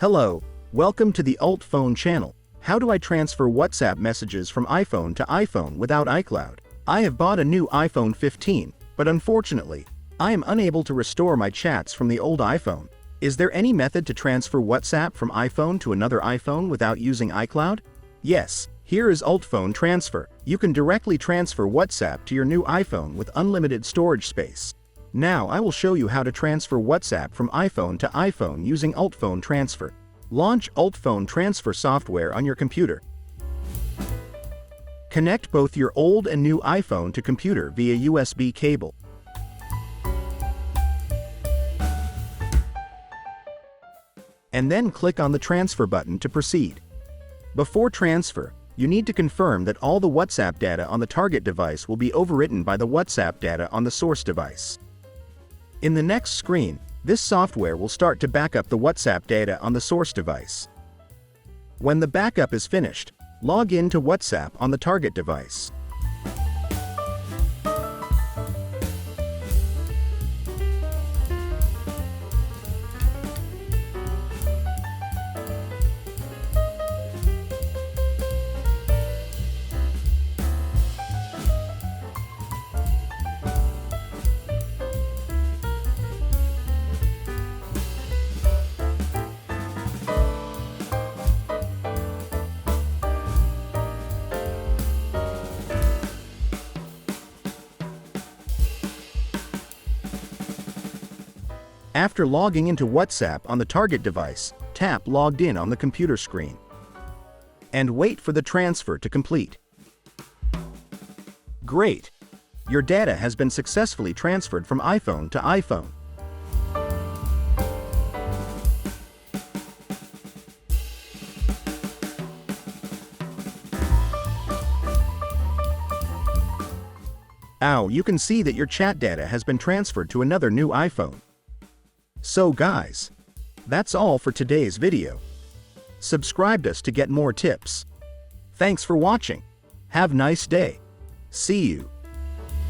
Hello, welcome to the UltFone channel. How do I transfer WhatsApp messages from iPhone to iPhone without iCloud? I have bought a new iPhone 15, but unfortunately, I am unable to restore my chats from the old iPhone. Is there any method to transfer WhatsApp from iPhone to another iPhone without using iCloud? Yes, here is UltFone Transfer. You can directly transfer WhatsApp to your new iPhone with unlimited storage space. Now I will show you how to transfer WhatsApp from iPhone to iPhone using UltFone Transfer. Launch UltFone Transfer software on your computer. Connect both your old and new iPhone to computer via USB cable. And then click on the transfer button to proceed. Before transfer, you need to confirm that all the WhatsApp data on the target device will be overwritten by the WhatsApp data on the source device. In the next screen, this software will start to back up the WhatsApp data on the source device. When the backup is finished, log in to WhatsApp on the target device. After logging into WhatsApp on the target device, tap Logged In on the computer screen. And wait for the transfer to complete. Great! Your data has been successfully transferred from iPhone to iPhone. You can see that your chat data has been transferred to another new iPhone. So guys, that's all for today's video. Subscribe us to get more tips. Thanks for watching. Have a nice day. See you.